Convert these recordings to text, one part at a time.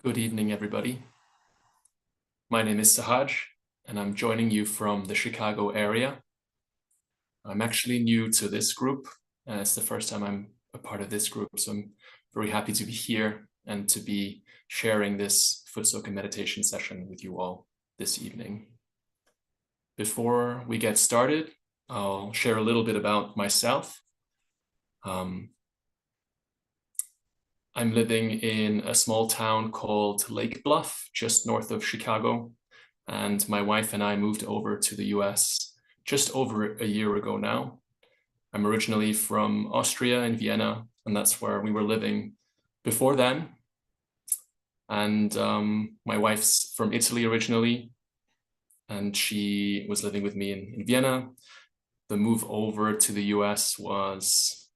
Good evening, everybody. My name is Sahaj, and I'm joining you from the Chicago area. I'm actually new to this group. It's the first time I'm a part of this group, so I'm very happy to be here and to be sharing this Footsoak and meditation session with you all this evening. Before we get started, I'll share a little bit about myself. I'm living in a small town called Lake Bluff, just north of Chicago. And my wife and I moved over to the US just over a year ago now. I'm originally from Austria in Vienna, and that's where we were living before then. And my wife's from Italy originally, and she was living with me in Vienna. The move over to the US was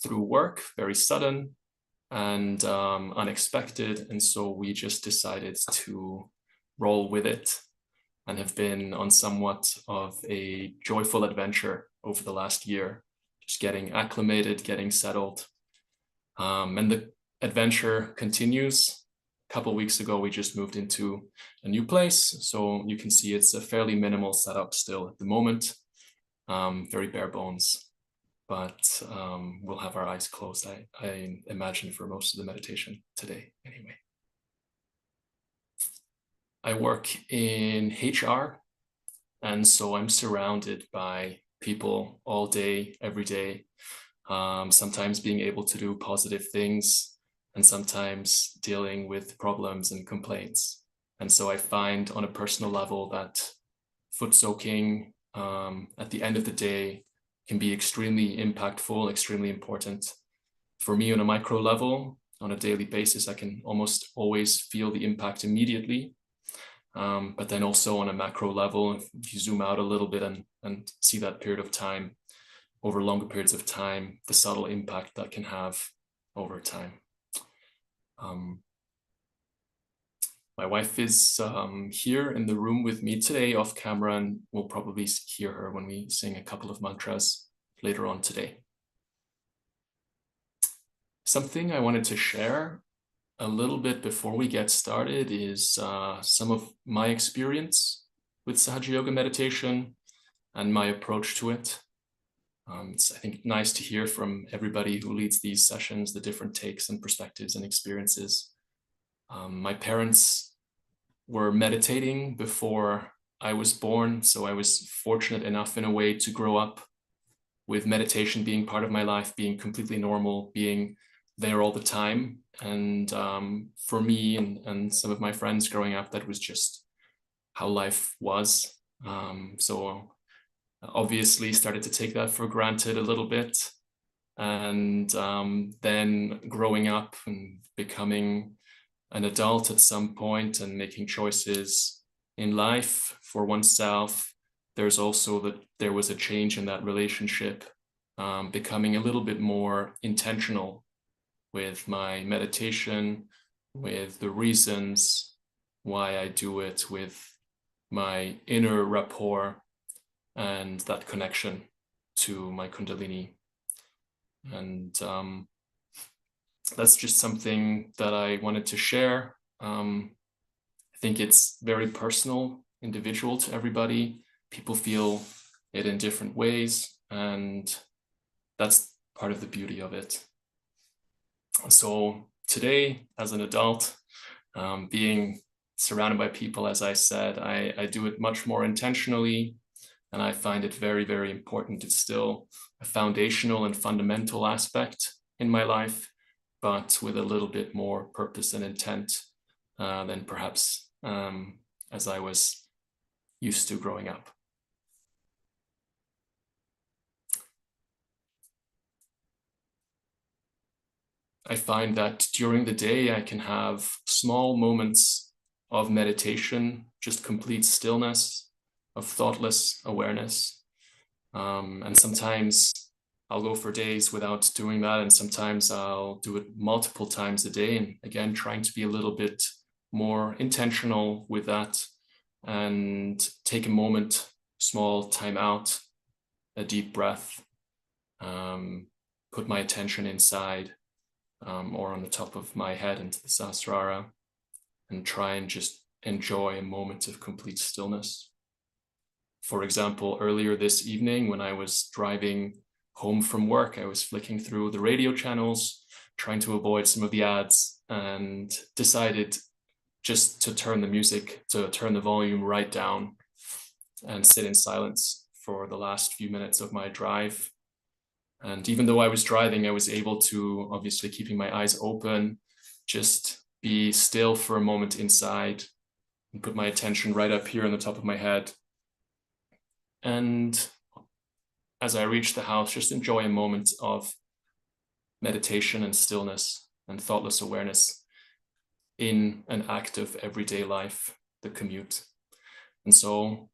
through work, very sudden and unexpected. And so we just decided to roll with it and have been on somewhat of a joyful adventure over the last year, just getting acclimated, getting settled. And the adventure continues. A couple of weeks ago, we just moved into a new place. So you can see it's a fairly minimal setup still at the moment, very bare bones. But we'll have our eyes closed, I imagine, for most of the meditation today anyway. I work in HR, and so I'm surrounded by people all day, every day, sometimes being able to do positive things and sometimes dealing with problems and complaints. And so I find on a personal level that foot soaking at the end of the day can be extremely impactful, extremely important. For me on a micro level, on a daily basis, I can almost always feel the impact immediately. But then also on a macro level, if you zoom out a little bit and see that period of time, over longer periods of time, the subtle impact that can have over time. My wife is here in the room with me today off camera, and we'll probably hear her when we sing a couple of mantras later on today. Something I wanted to share a little bit before we get started is some of my experience with Sahaja Yoga meditation and my approach to it. It's, I think, nice to hear from everybody who leads these sessions, the different takes and perspectives and experiences. My parents were meditating before I was born, so I was fortunate enough in a way to grow up with meditation being part of my life, being completely normal, being there all the time. And for me and some of my friends growing up, that was just how life was. So obviously started to take that for granted a little bit. And then growing up and becoming an adult at some point and making choices in life for oneself, there's also that there was a change in that relationship, becoming a little bit more intentional with my meditation, with the reasons why I do it, with my inner rapport and that connection to my Kundalini. And that's just something that I wanted to share. I think it's very personal, individual to everybody. People feel it in different ways, and that's part of the beauty of it. So today, as an adult, being surrounded by people, as I said, I do it much more intentionally, and I find it very, very important. It's still a foundational and fundamental aspect in my life, but with a little bit more purpose and intent than perhaps as I was used to growing up. I find that during the day, I can have small moments of meditation, just complete stillness, of thoughtless awareness. And sometimes I'll go for days without doing that. And sometimes I'll do it multiple times a day. And again, trying to be a little bit more intentional with that and take a moment, small time out, a deep breath, put my attention inside or on the top of my head into the Sahasrara, and try and just enjoy a moment of complete stillness. For example, earlier this evening when I was driving home from work, I was flicking through the radio channels, trying to avoid some of the ads, and decided just to turn the volume right down and sit in silence for the last few minutes of my drive. And even though I was driving, I was able to, obviously keeping my eyes open, just be still for a moment inside and put my attention right up here on the top of my head. And as I reached the house, just enjoy a moment of meditation and stillness and thoughtless awareness in an active everyday life, the commute. And so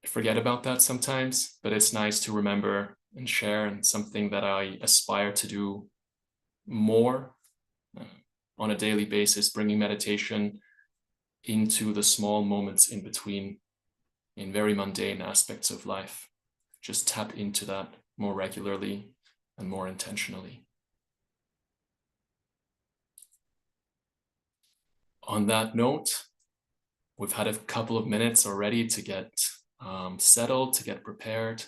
I forget about that sometimes, but it's nice to remember and share, and something that I aspire to do more on a daily basis, bringing meditation into the small moments in between, in very mundane aspects of life. Just tap into that more regularly and more intentionally. On that note, we've had a couple of minutes already to get settled, to get prepared.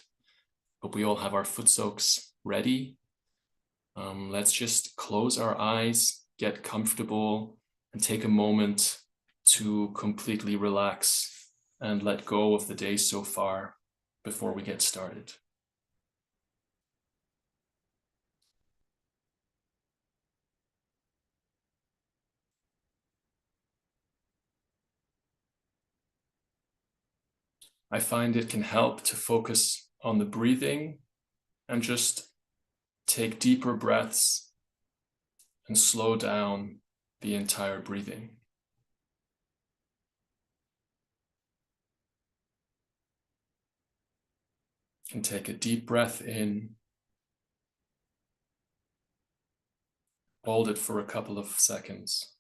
Hope we all have our Footsoaks ready. Let's just close our eyes, get comfortable, and take a moment to completely relax and let go of the day so far before we get started. I find it can help to focus on the breathing and just take deeper breaths and slow down the entire breathing. You can take a deep breath in, hold it for a couple of seconds,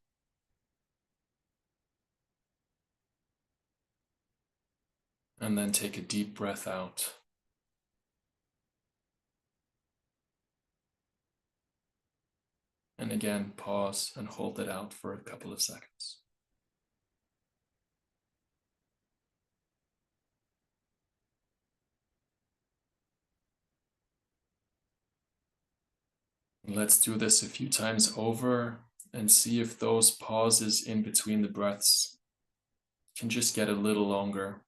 and then take a deep breath out. And again, pause and hold it out for a couple of seconds. Let's do this a few times over and see if those pauses in between the breaths can just get a little longer.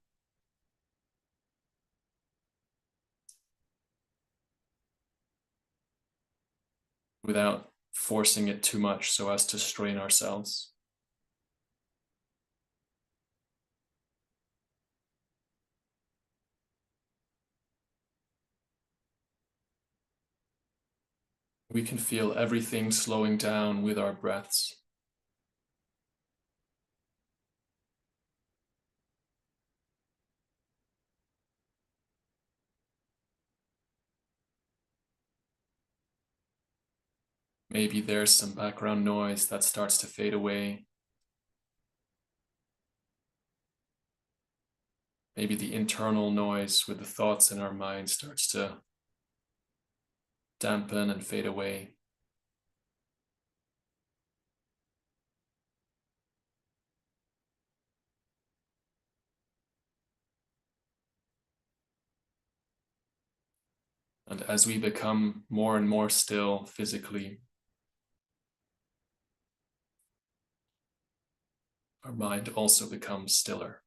Without forcing it too much so as to strain ourselves. We can feel everything slowing down with our breaths. Maybe there's some background noise that starts to fade away. Maybe the internal noise with the thoughts in our mind starts to dampen and fade away. And as we become more and more still physically, our mind also becomes stiller.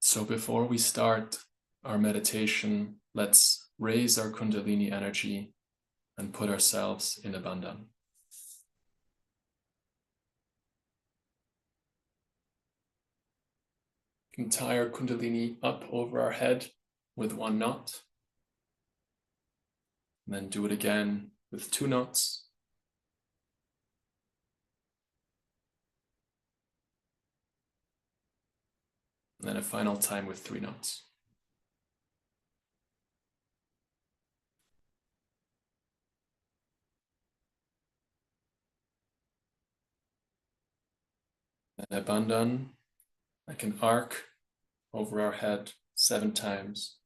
So before we start our meditation, let's raise our Kundalini energy and put ourselves in a bandhan. entire Kundalini up over our head with 1 knot. And then do it again with 2 knots. And then a final time with 3 knots. And a bandhan, like an arc over our head 7 times.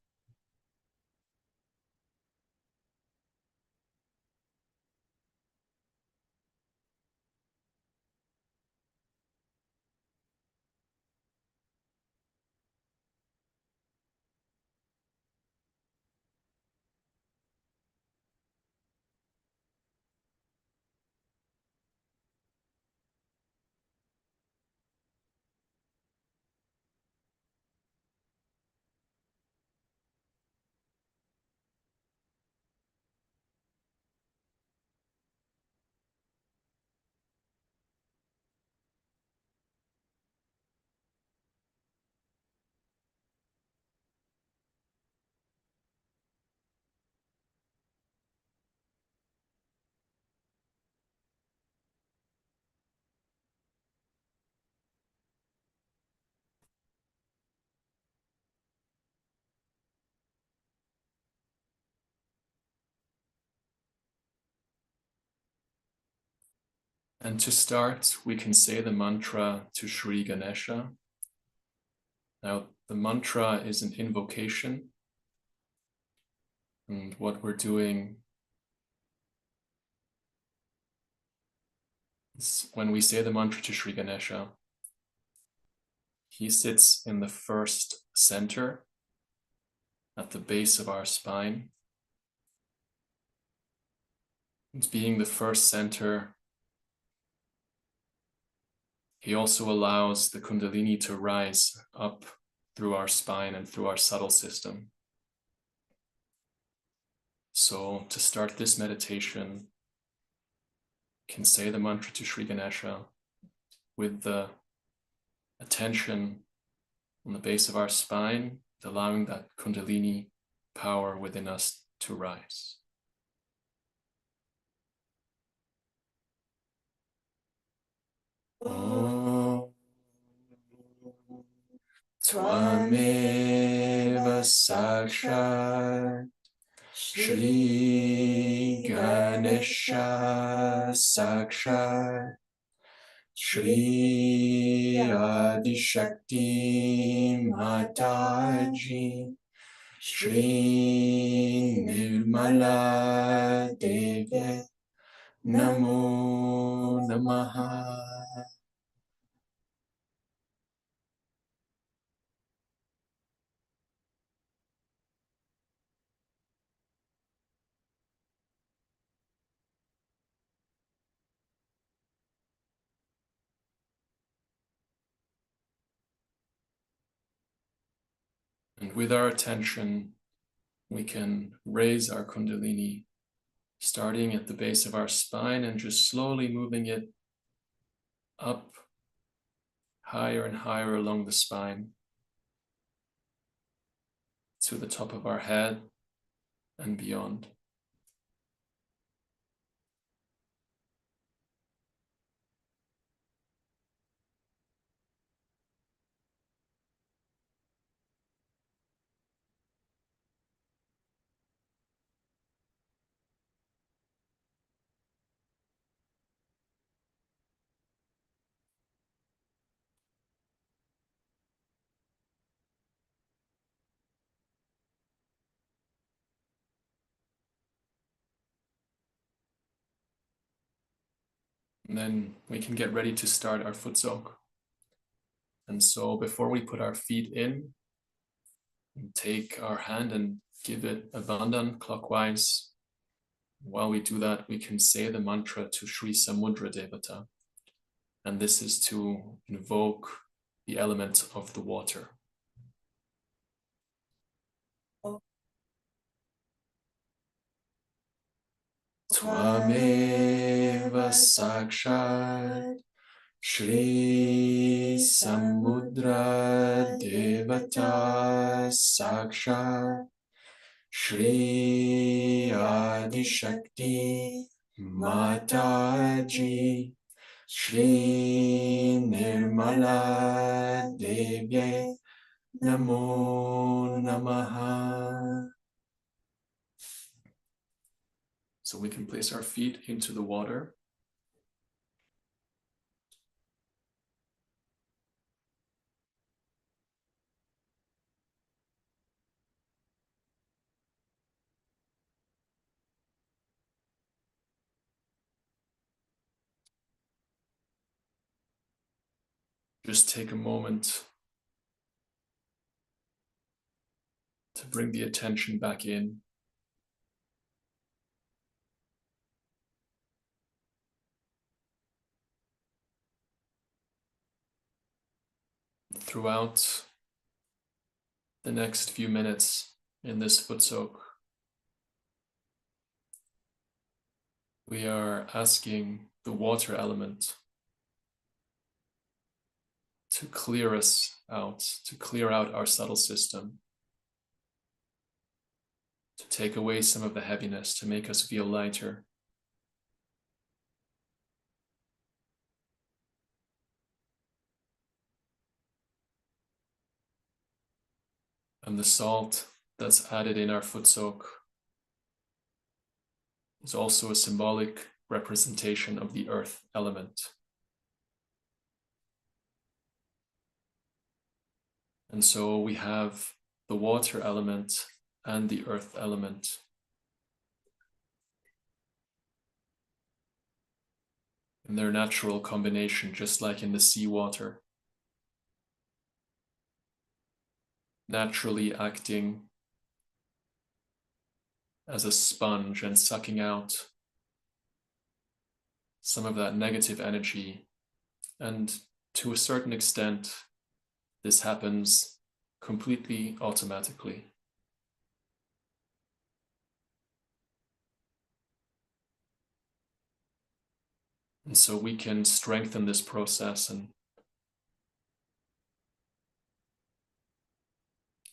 And to start, we can say the mantra to Sri Ganesha. Now, the mantra is an invocation. And what we're doing is when we say the mantra to Sri Ganesha, he sits in the first center at the base of our spine. It's being the first center, he also allows the Kundalini to rise up through our spine and through our subtle system. So to start this meditation, you can say the mantra to Sri Ganesha with the attention on the base of our spine, allowing that Kundalini power within us to rise. Om Tvameva Sakshat Shri Ganesha Sakshat Shri Adishakti Mataji Shri Nirmala Devi Namo Namaha. And with our attention, we can raise our Kundalini, starting at the base of our spine and just slowly moving it up higher and higher along the spine to the top of our head and beyond. And then we can get ready to start our Footsoak. And so before we put our feet in, take our hand and give it a bandhan clockwise. While we do that, we can say the mantra to Sri Samudra Devata. And this is to invoke the element of the water. Tvameva Sakshat Shri Samudra Devata Saksha Shri Adi Shakti Mataji Shri Nirmala Devye Namo Namaha. So we can place our feet into the water. Just take a moment to bring the attention back in. Throughout the next few minutes in this Footsoak, we are asking the water element to clear us out, to clear out our subtle system, to take away some of the heaviness, to make us feel lighter. And the salt that's added in our Footsoak is also a symbolic representation of the earth element. And so we have the water element and the earth element in their natural combination, just like in the seawater, naturally acting as a sponge and sucking out some of that negative energy. And to a certain extent, this happens completely automatically. And so we can strengthen this process and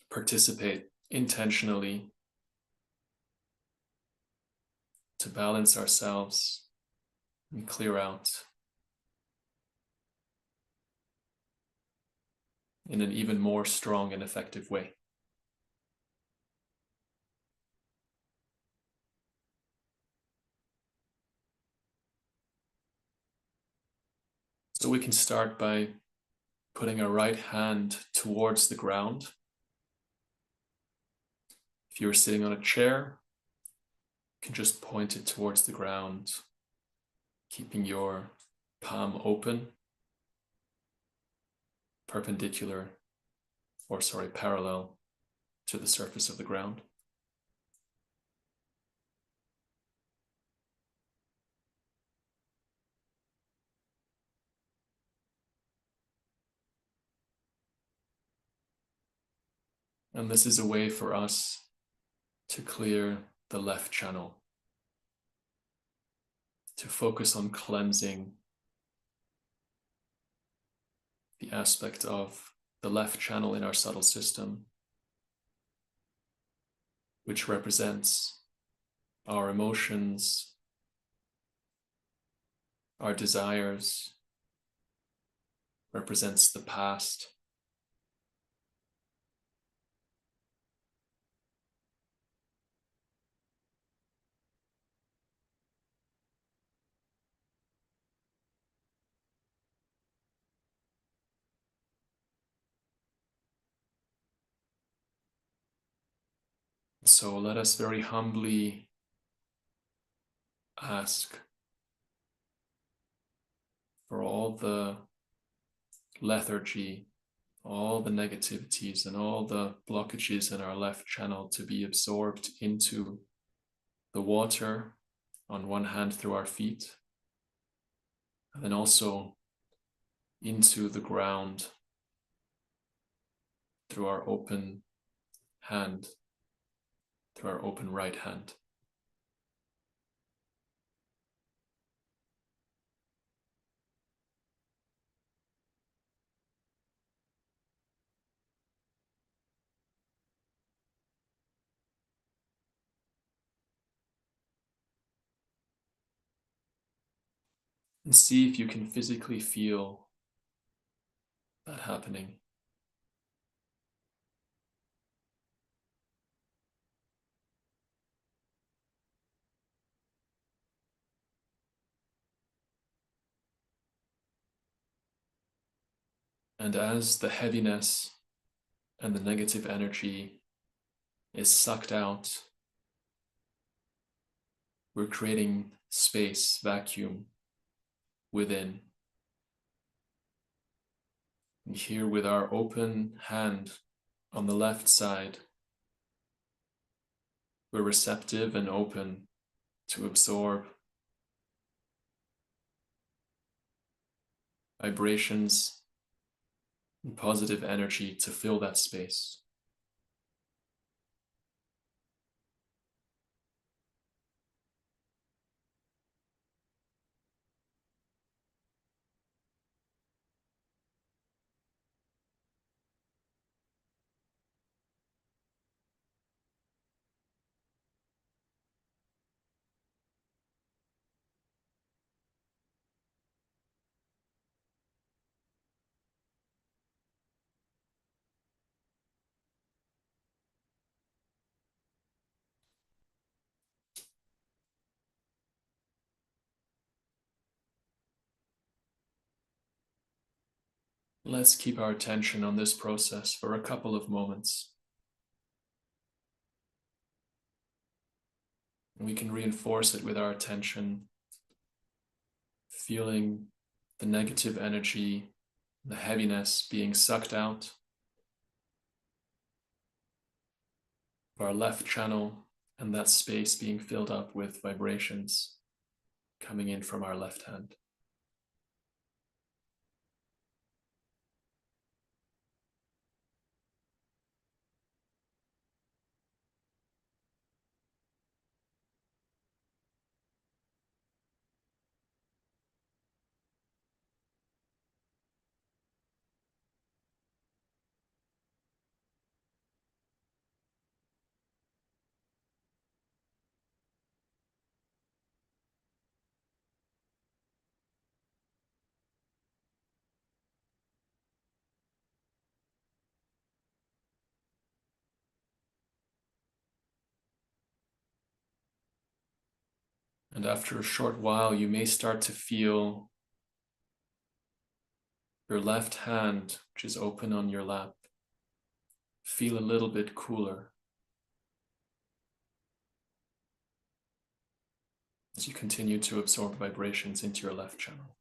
participate intentionally to balance ourselves and clear out in an even more strong and effective way. So we can start by putting our right hand towards the ground. If you're sitting on a chair, you can just point it towards the ground, keeping your palm open, parallel to the surface of the ground. And this is a way for us to clear the left channel, to focus on cleansing the aspect of the left channel in our subtle system, which represents our emotions, our desires, represents the past. So let us very humbly ask for all the lethargy, all the negativities, and all the blockages in our left channel to be absorbed into the water, on one hand through our feet, and then also into the ground through our open hand, through our open right hand. And see if you can physically feel that happening. And as the heaviness and the negative energy is sucked out, we're creating space, vacuum within. And here with our open hand on the left side, we're receptive and open to absorb vibrations and positive energy to fill that space. Let's keep our attention on this process for a couple of moments. And we can reinforce it with our attention, feeling the negative energy, the heaviness being sucked out of our left channel, and that space being filled up with vibrations coming in from our left hand. And after a short while, you may start to feel your left hand, which is open on your lap, feel a little bit cooler as you continue to absorb vibrations into your left channel.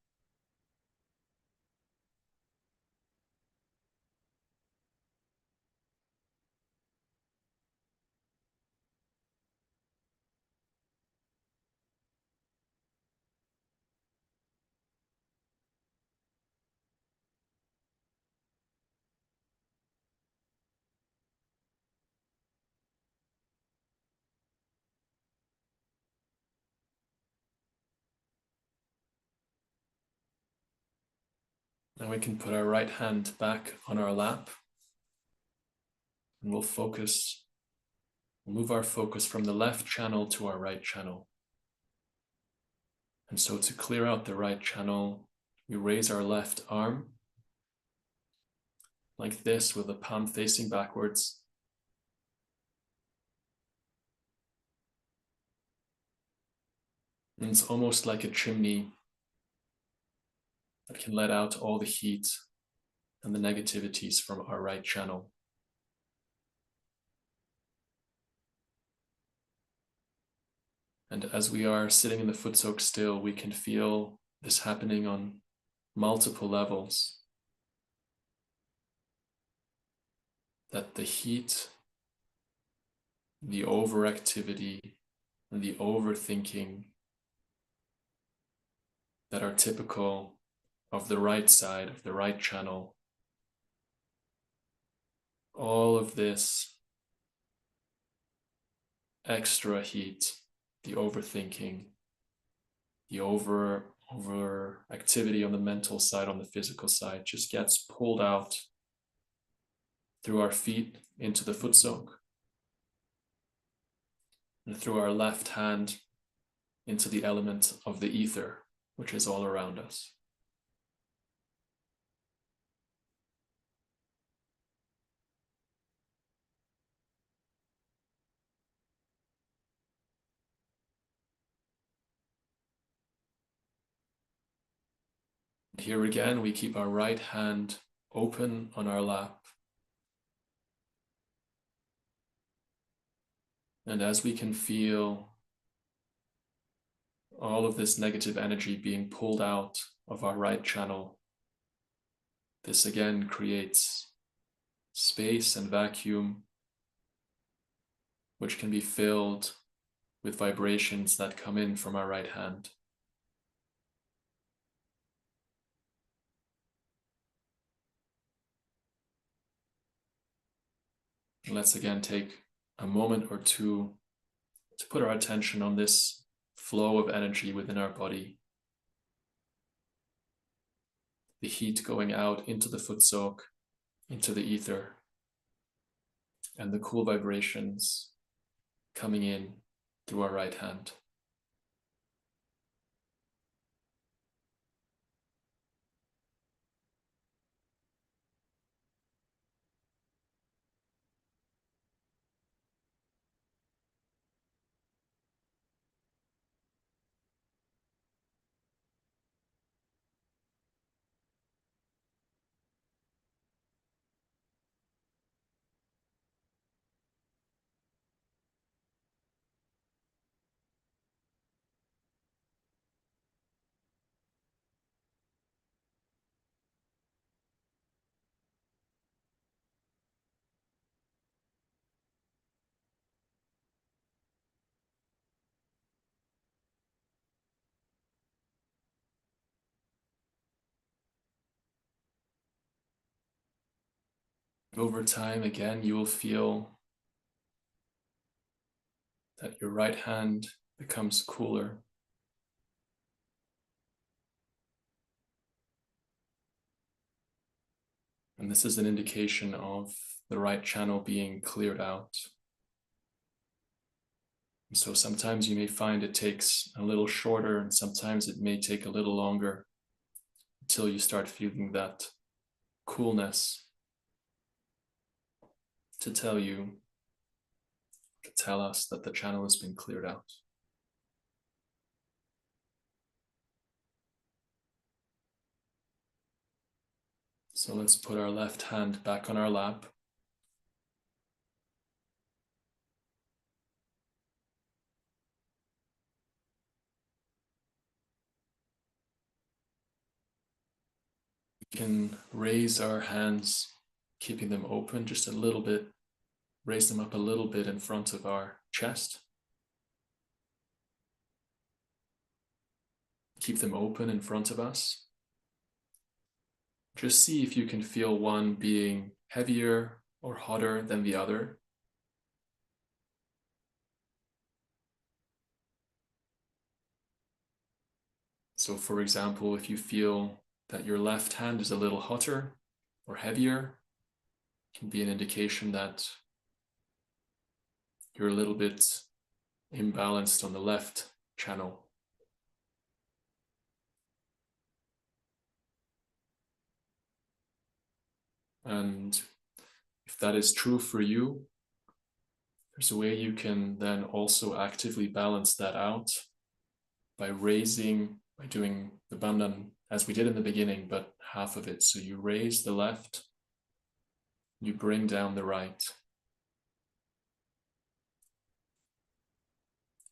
Now we can put our right hand back on our lap, and we'll move our focus from the left channel to our right channel. And so to clear out the right channel, we raise our left arm like this with the palm facing backwards. And it's almost like a chimney that can let out all the heat and the negativities from our right channel. And as we are sitting in the Footsoak still, we can feel this happening on multiple levels. That the heat, the overactivity, and the overthinking that are typical of the right side, of the right channel, all of this extra heat, the overthinking, the over activity on the mental side, on the physical side, just gets pulled out through our feet into the Footsoak, and through our left hand into the element of the ether, which is all around us. Here again, we keep our right hand open on our lap. And as we can feel all of this negative energy being pulled out of our right channel, this again creates space and vacuum, which can be filled with vibrations that come in from our right hand. And let's again take a moment or two to put our attention on this flow of energy within our body. The heat going out into the Footsoak, into the ether, and the cool vibrations coming in through our right hand. Over time, again, you will feel that your right hand becomes cooler. And this is an indication of the right channel being cleared out. And so sometimes you may find it takes a little shorter, and sometimes it may take a little longer until you start feeling that coolness to tell us that the channel has been cleared out. So let's put our left hand back on our lap. We can raise our hands, keeping them open just a little bit, raise them up a little bit in front of our chest. Keep them open in front of us. Just see if you can feel one being heavier or hotter than the other. So for example, if you feel that your left hand is a little hotter or heavier, it can be an indication that you're a little bit imbalanced on the left channel. And if that is true for you, there's a way you can then also actively balance that out by doing the bandhan as we did in the beginning, but half of it. So you raise the left, you bring down the right.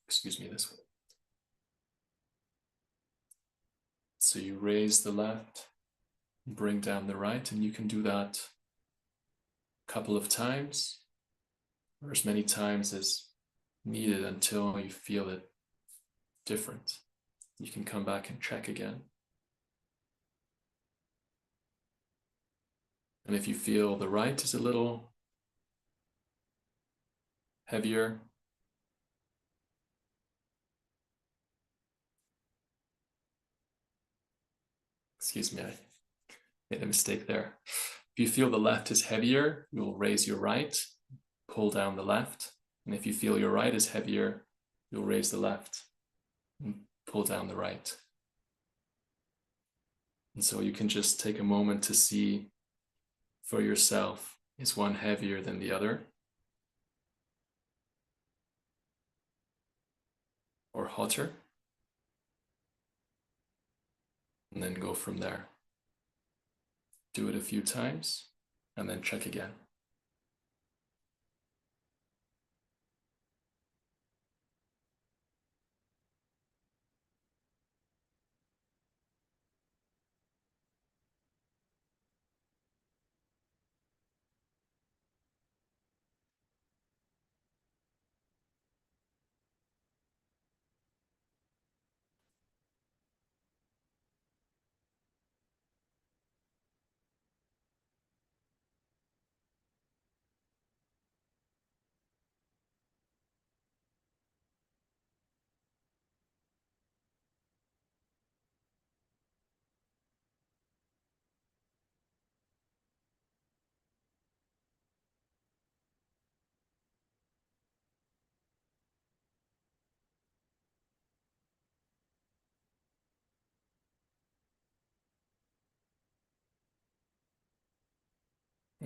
Excuse me, this way. So you raise the left, bring down the right, and you can do that a couple of times, or as many times as needed until you feel it different. You can come back and check again. And if you feel the right is a little heavier, excuse me, I made a mistake there. If you feel the left is heavier, you will raise your right, pull down the left. And if you feel your right is heavier, you'll raise the left and pull down the right. And so you can just take a moment to see for yourself, is one heavier than the other? Or hotter? And then go from there. Do it a few times and then check again.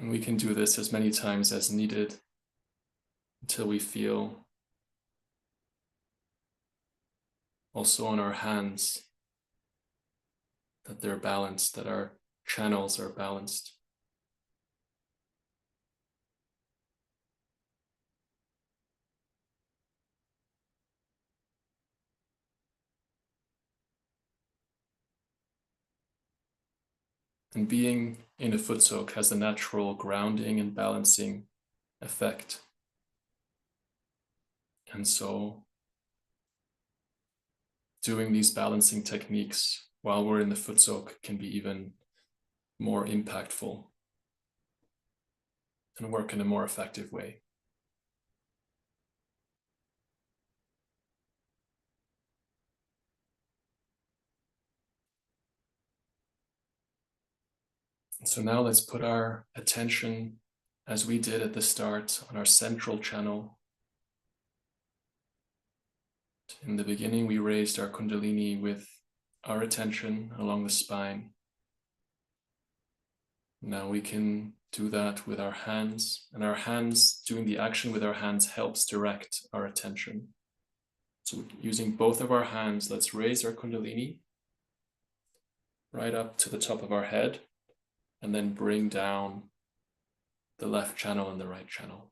And we can do this as many times as needed until we feel also on our hands that they're balanced, that our channels are balanced. And being in a Footsoak has a natural grounding and balancing effect. And so doing these balancing techniques while we're in the Footsoak can be even more impactful and work in a more effective way. So now let's put our attention, as we did at the start, on our central channel. In the beginning, we raised our Kundalini with our attention along the spine. Now we can do that with our hands, and our hands, doing the action with our hands helps direct our attention. So using both of our hands, let's raise our Kundalini right up to the top of our head, and then bring down the left channel and the right channel.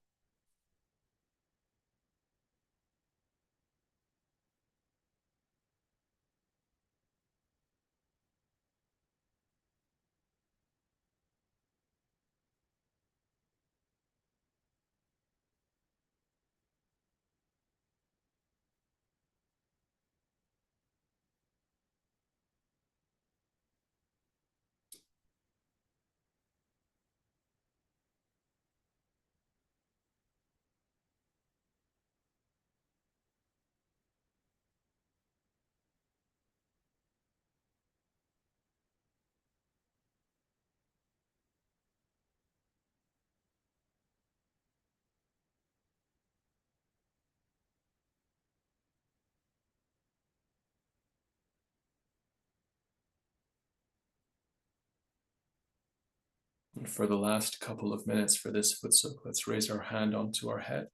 And for the last couple of minutes for this Footsoak, let's raise our hand onto our head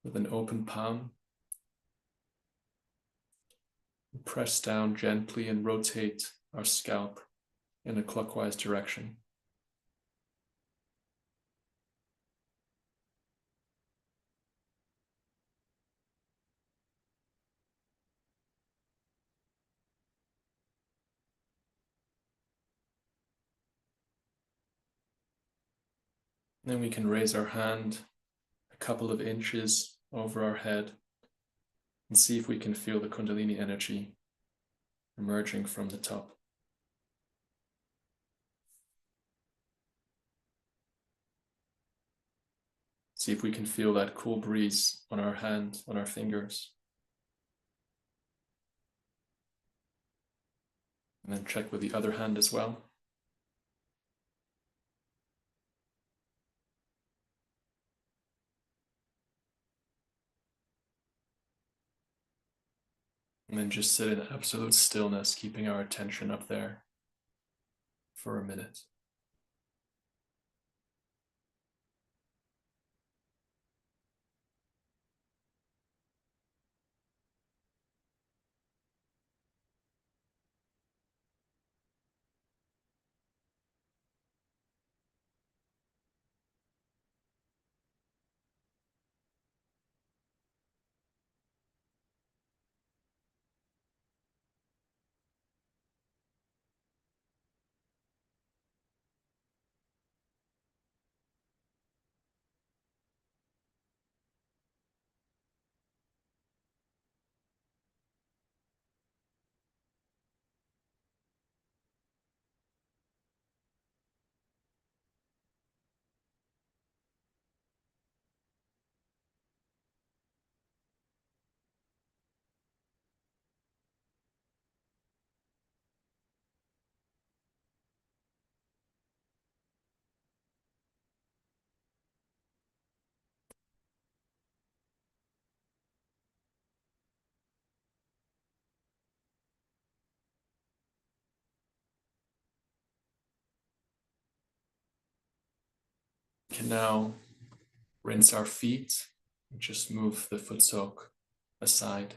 with an open palm. Press down gently and rotate our scalp in a clockwise direction. Then we can raise our hand a couple of inches over our head and see if we can feel the Kundalini energy emerging from the top. See if we can feel that cool breeze on our hand, on our fingers. And then check with the other hand as well. And then just sit in absolute stillness, keeping our attention up there for a minute. We can now rinse our feet and just move the Footsoak aside.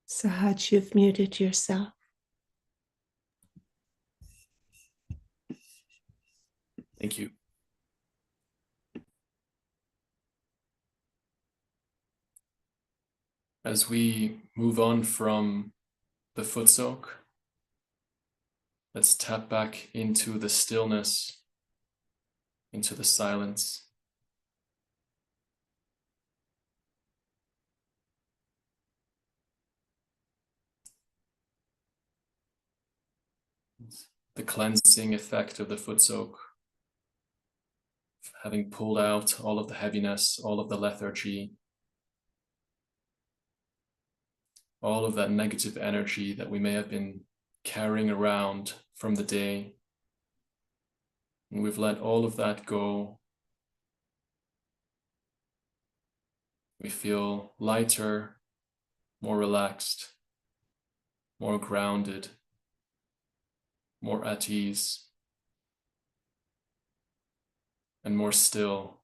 Sahaj, you've muted yourself. Thank you. As we move on from the Footsoak, let's tap back into the stillness, into the silence. The cleansing effect of the Footsoak, having pulled out all of the heaviness, all of the lethargy, all of that negative energy that we may have been carrying around from the day. And we've let all of that go. We feel lighter, more relaxed, more grounded, more at ease, and more still.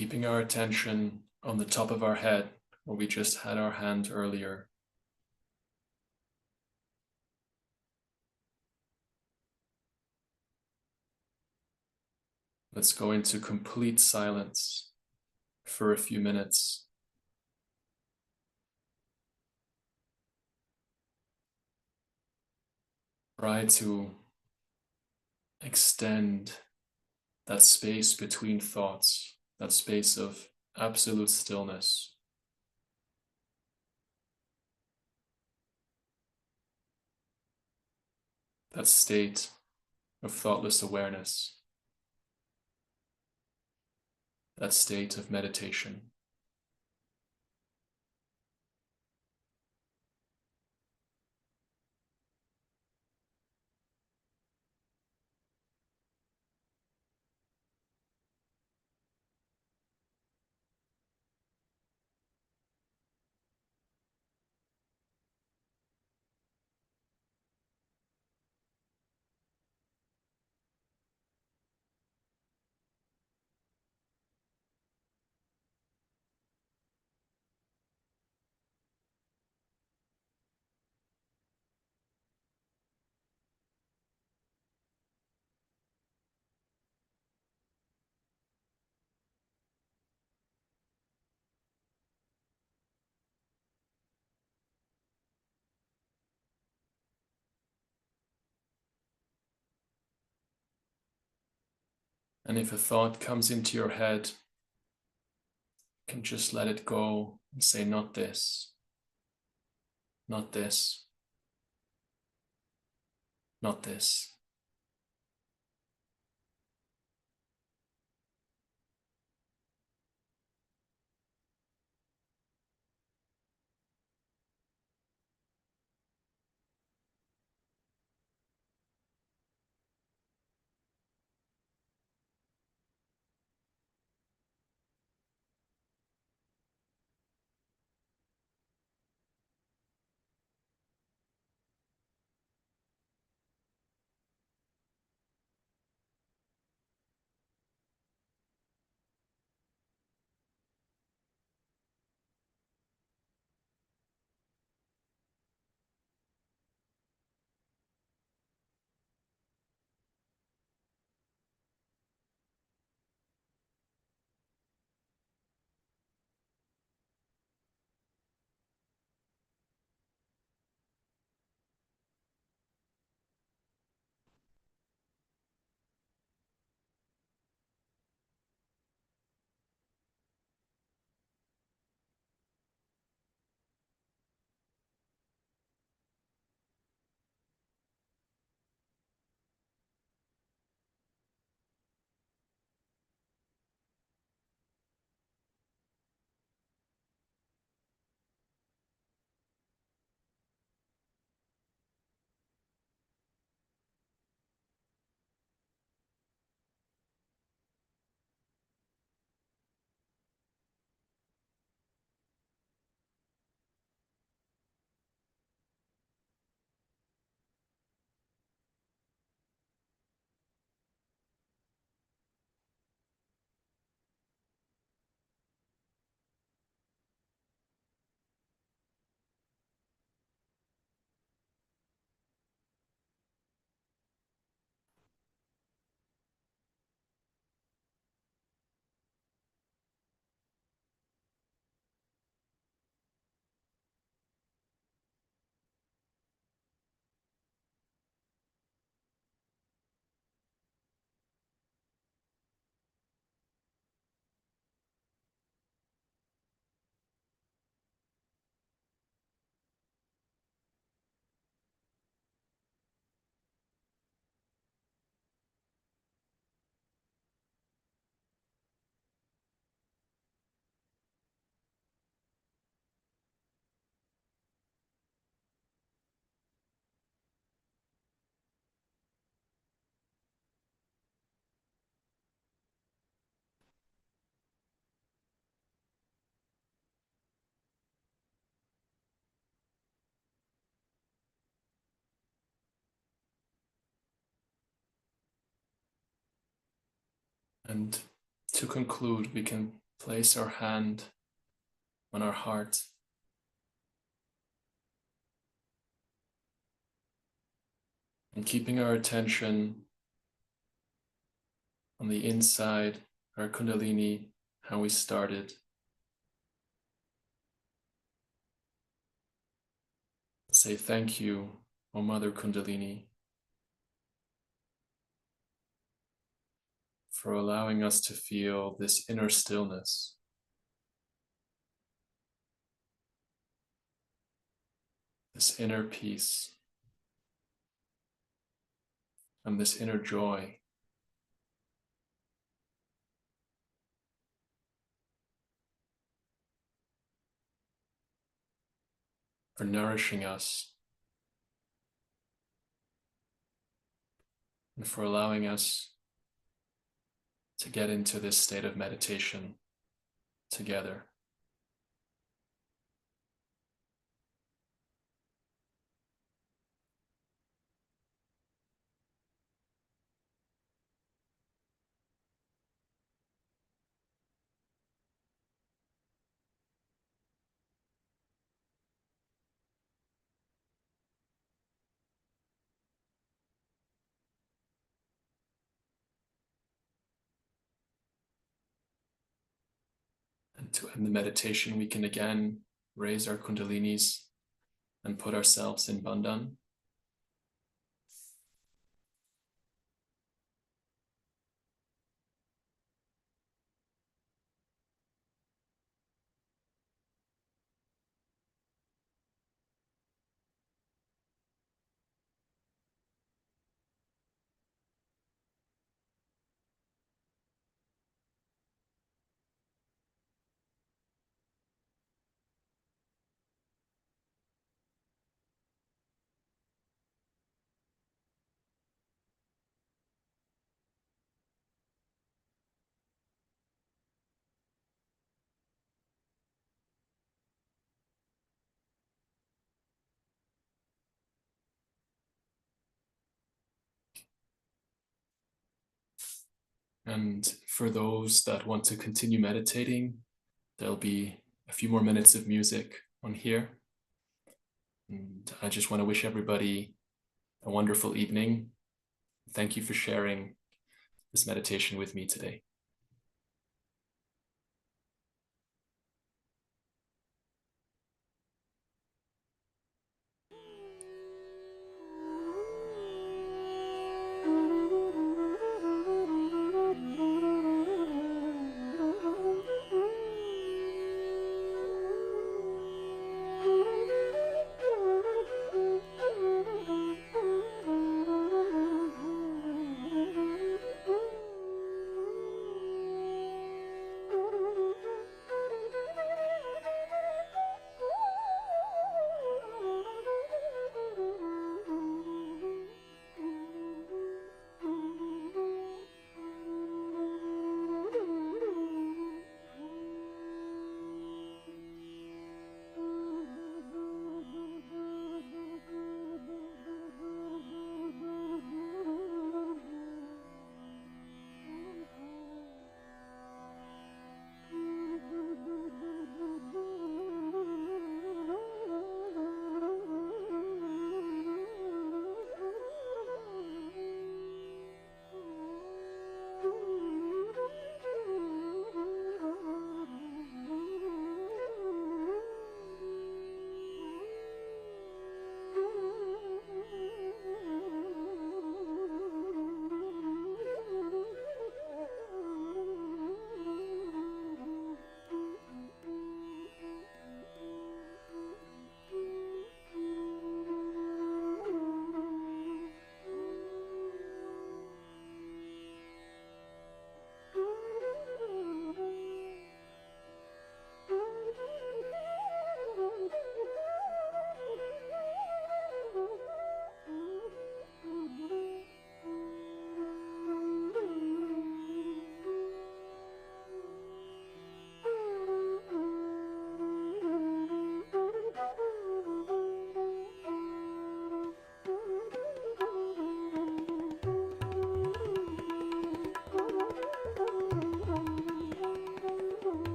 keeping our attention on the top of our head where we just had our hand earlier. Let's go into complete silence for a few minutes. Try to extend that space between thoughts, that space of absolute stillness. That state of thoughtless awareness, that state of meditation. And if a thought comes into your head, you can just let it go and say, not this, not this, not this. And to conclude, we can place our hand on our heart. And keeping our attention on the inside, our Kundalini, how we started. Say thank you, O Mother Kundalini, for allowing us to feel this inner stillness, this inner peace, and this inner joy. For nourishing us and for allowing us to get into this state of meditation together. And to end the meditation, we can again raise our Kundalinis and put ourselves in Bandhan. And for those that want to continue meditating, there'll be a few more minutes of music on here. And I just want to wish everybody a wonderful evening. Thank you for sharing this meditation with me today.